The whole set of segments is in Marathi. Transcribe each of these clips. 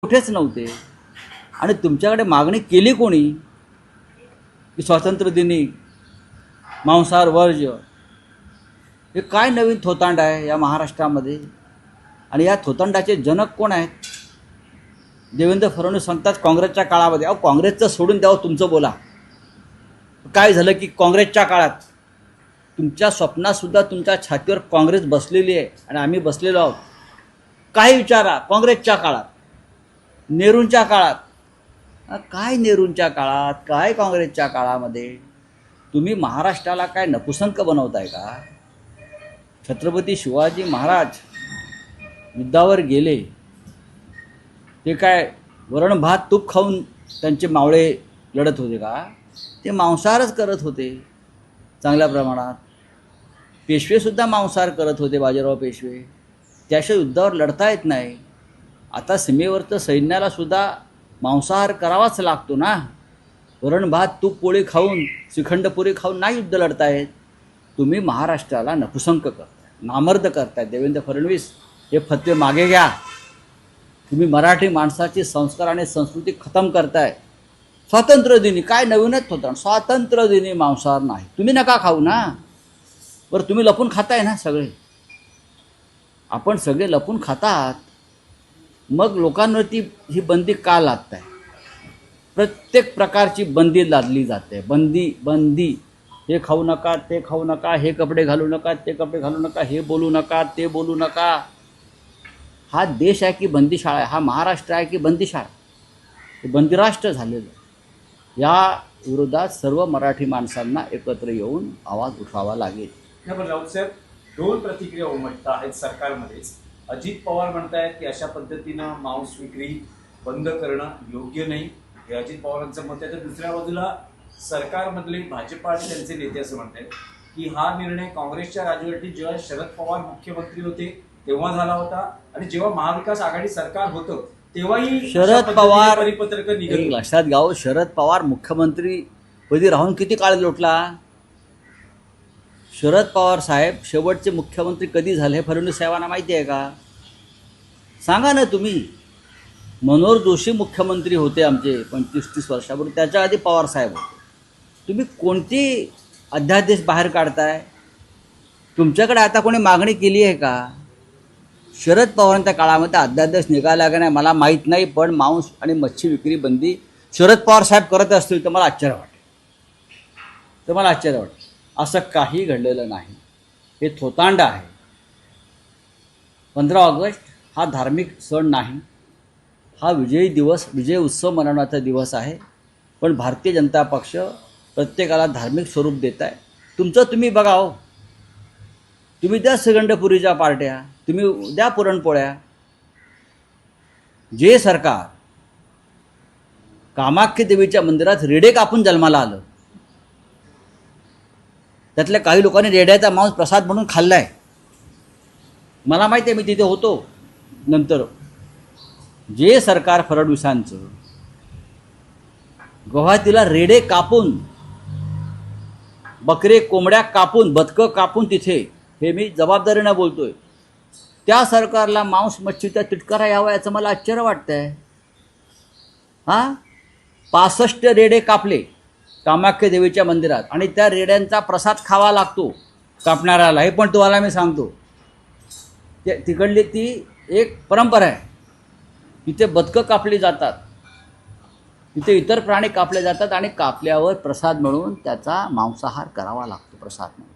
कुठेच नव्हते आणि तुमच्याकडे मागणी केली कोणी की स्वातंत्र्य दिनी मांसाहार वर्ज्य? हे काय नवीन थोतांड आहे या महाराष्ट्रामध्ये? आणि या थोतांडाचे जनक कोण आहेत? देवेंद्र फडणवीस सांगतात काँग्रेसच्या काळामध्ये. अहो, काँग्रेसचं सोडून द्यावं, तुमचं बोला. काय झालं की काँग्रेसच्या काळात तुमच्या स्वप्नातसुद्धा तुमच्या छातीवर काँग्रेस बसलेली आहे आणि आम्ही बसलेलो आहोत. काही विचारा, काँग्रेसच्या काळात, नेहरूंच्या काळात, काय नेहरूंच्या काळात, काय काँग्रेसच्या काळामध्ये तुम्ही महाराष्ट्राला काय नपुसंक बनवताय का? छत्रपती शिवाजी महाराज युद्धावर गेले, ते काय वरण भात तूप खाऊन त्यांचे मावळे लढत होते का? ते मांसाहारच करत होते चांगल्या प्रमाणात. पेशवेसुद्धा मांसाहार करत होते, बाजीराव पेशवे. त्याशिवाय युद्धावर लढता येत नाही. आता सीमेवरचं सैन्यालासुद्धा मांसाहार करावाच लागतो ना. वरण भात तूप पोळी खाऊन, श्रीखंडपुरी खाऊन नाही युद्ध लढतायत. तुम्ही महाराष्ट्राला नपुसंक करताय, नामर्द करताय. देवेंद्र फडणवीस, हे फतवे मागे घ्या. तुम्ही मराठी माणसाची संस्कार आणि संस्कृती खतम करताय. स्वातंत्र्य दिनी काय नवीनच होतं, स्वातंत्र्य दिनी मांसाहार नाही. तुम्ही नका खाऊ ना. बरं, तुम्ही लपून खाताय ना सगळे. आपण सगळे लपून खातात, मग लोकांवरती ही बंदी का लादत आहे? प्रत्येक प्रकारची बंदी लादली जाते. बंदी. हे खाऊ नका, ते खाऊ नका, हे कपडे घालू नका, ते कपडे घालू नका, हे बोलू नका, ते बोलू नका. हा देश आहे की बंदीशाळा आहे? हा महाराष्ट्र आहे की बंदीशाळा? हे बंदिराष्ट्र झालेलं. या विरोधात सर्व मराठी माणसांना एकत्र येऊन आवाज उठवावा लागेल. राऊत साहेब, दोन प्रतिक्रिया उमटत आहेत सरकारमध्येच. अजित पवार म्हणतायत की अशा पद्धतीनं मांस विक्री बंद करणं योग्य नाही, हे अजित पवारांचं मत आहे. तर दुसऱ्या बाजूला सरकारमधले भाजपा आणि त्यांचे नेते असं म्हणतात की हा निर्णय काँग्रेसच्या राजवटीत जेव्हा शरद पवार मुख्यमंत्री होते तेव्हा झाला होता आणि जेव्हा महाविकास आघाडी सरकार होतं तेव्हाही शरद पवार, परिपत्रक निघालं. लक्षात घ्यावं, शरद पवार मुख्यमंत्री पदी राहून किती काळ लोटला? शरद पवार साहेब शेवटचे मुख्यमंत्री कधी झाले फडणवीस साहेबांना माहिती आहे का? सांगा ना तुम्ही. मनोहर जोशी मुख्यमंत्री होते आमचे 25-30 वर्षापूर्वी, त्याच्या आधी पवार साहेब होते. तुम्ही कोणती अध्यादेश बाहेर काढताय? तुमच्याकडे आता कोणी मागणी केली आहे का? शरद पवारांच्या काळामध्ये अध्यादेश निघाला का नाही मला माहीत नाही, पण मांस आणि मच्छी विक्री बंदी शरद पवार साहेब करत असतील तर मला आश्चर्य वाटेल. असं काही घडलेलं नाही. हे थोतांड आहे. 15 ऑगस्ट हा धार्मिक सण नाही, हा विजयी दिवस, विजय उत्सव मनवण्याचा दिवस आहे. पण भारतीय जनता पक्ष प्रत्येकाला धार्मिक स्वरूप देत आहे. तुमचं तुम्ही बघा हो. तुम्ही द्या श्रीखंडपुरीच्या पार्ट्या, तुम्ही द्या पुरणपोळ्या. जे सरकार कामाख्या देवीच्या मंदिरात रेडे कापून जन्माला आलं, त्यातल्या काही लोकांनी रेड्याचा मांस प्रसाद म्हणून खाल्लाय. मला माहिती आहे, मी तिथे होतो. नंतर जे सरकार फडणवीसांचं गुवाहाटीला रेडे कापून, बकरे कोंबड्या कापून, बदकं कापून तिथे, हे मी जबाबदारीनं बोलतोय, त्या सरकारला मांस मच्छीचा तिटकारा यावा याचं मला आश्चर्य वाटतंय. 65 रेडे कापले कामाख्या देवीच्या मंदिरात आणि त्या रेड्यांचा प्रसाद खावा लागतो कापणाऱ्याला. हे पण तुम्हाला मी सांगतो, तिकडली ती एक परंपरा आहे. तिथे बदकं कापली जातात, तिथे इतर प्राणी कापले जातात आणि कापल्यावर प्रसाद म्हणून त्याचा मांसाहार करावा लागतो प्रसाद म्हणून.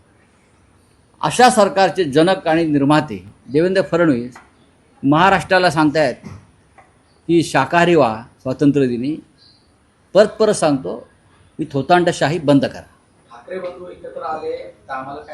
अशा सरकारचे जनक आणि निर्माते देवेंद्र फडणवीस महाराष्ट्राला सांगतायत की शाकाहारी व्हा स्वातंत्र्य दिनी. परत सांगतो, ही थोतांडशाही बंद करा. ठाकरे बंधू एकत्र आले तर आम्हाला काय